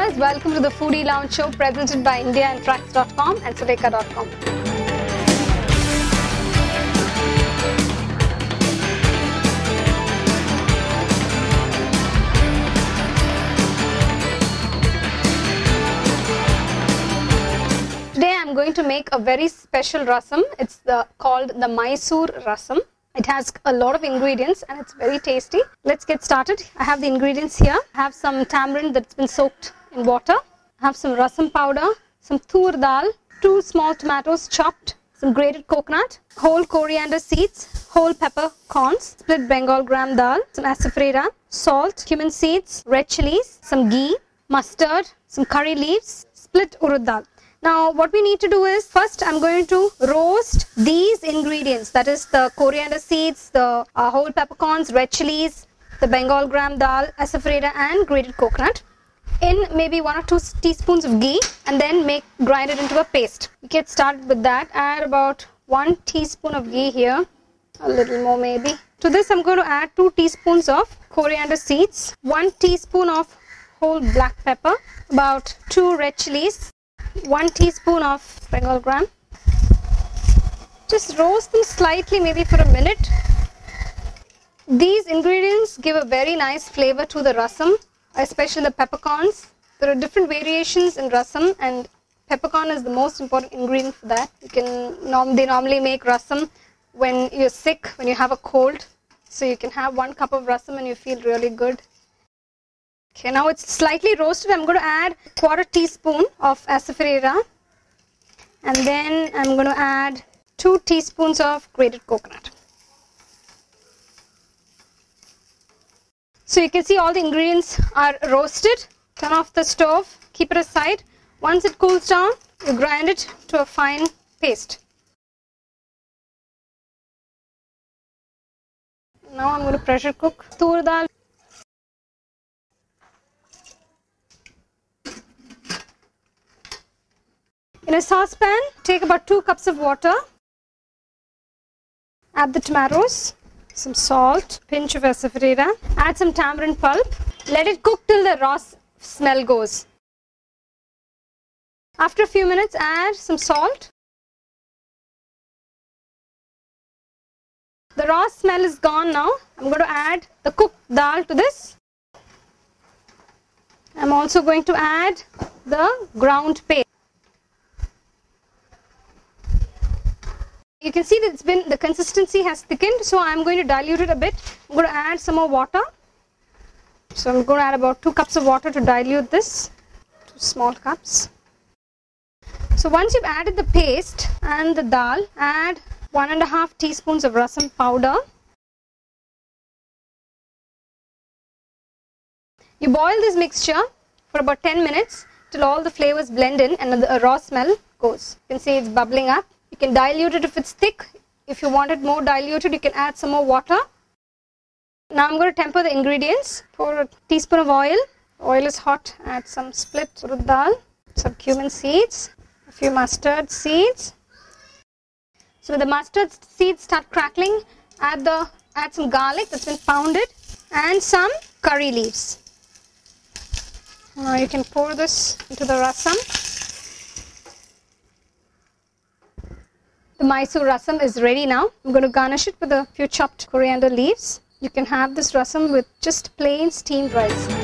viewers, welcome to the Foodie Lounge show presented by IndiaAndTracks.com and Sureka.com. Today I am going to make a very special rasam. It's called the Mysore rasam. It has a lot of ingredients and it's very tasty. Let's get started. I have the ingredients here. I have some tamarind that's been soaked in water. I have some rasam powder, some tur dal, 2 small tomatoes chopped, some grated coconut, whole coriander seeds, whole peppercorns, split Bengal gram dal, some saffrera, salt, cumin seeds, red chilies, some ghee, mustard, some curry leaves, split urad dal. Now what we need to do is, first I'm going to roast these ingredients, that is the coriander seeds, the whole peppercorns, red chilies, the Bengal gram dal, saffrera and grated coconut in maybe 1 or 2 teaspoons of ghee, and then grind it into a paste. Get started with that. Add about 1 teaspoon of ghee here, a little more maybe. To this I'm going to add 2 teaspoons of coriander seeds, 1 teaspoon of whole black pepper, about 2 red chilies, 1 teaspoon of Bengal gram. Just roast them slightly, maybe for a minute. These ingredients give a very nice flavor to the rasam, especially the peppercorns. There are different variations in rasam and peppercorn is the most important ingredient for that. They normally make rasam when you're sick, when you have a cold. So you can have 1 cup of rasam and you feel really good. Okay, now it's slightly roasted. I'm going to add 1/4 teaspoon of saffrera, and then I'm going to add 2 teaspoons of grated coconut. So you can see all the ingredients are roasted. Turn off the stove, keep it aside. Once it cools down, you grind it to a fine paste. Now I'm going to pressure cook tur dal. In a saucepan, take about 2 cups of water, add the tomatoes, some salt, pinch of saffrera, add some tamarind pulp, let it cook till the raw smell goes. After a few minutes, add some salt. The raw smell is gone now. I'm going to add the cooked dal to this. I'm also going to add the ground paste. You can see that the consistency has thickened, so I'm going to dilute it a bit. I'm going to add some more water. So I'm going to add about 2 cups of water to dilute this, 2 small cups. So once you've added the paste and the dal, add 1.5 teaspoons of rasam powder. You boil this mixture for about 10 minutes till all the flavors blend in and the raw smell goes. You can see it's bubbling up. You can dilute it if it's thick. If you want it more diluted, you can add some more water. Now I'm going to temper the ingredients. Pour a teaspoon of oil. Oil is hot. Add some split urad dal, some cumin seeds, a few mustard seeds. So when the mustard seeds start crackling, add some garlic that's been pounded and some curry leaves. Now you can pour this into the rasam. The Mysore rasam is ready now. I'm going to garnish it with a few chopped coriander leaves. You can have this rasam with just plain steamed rice.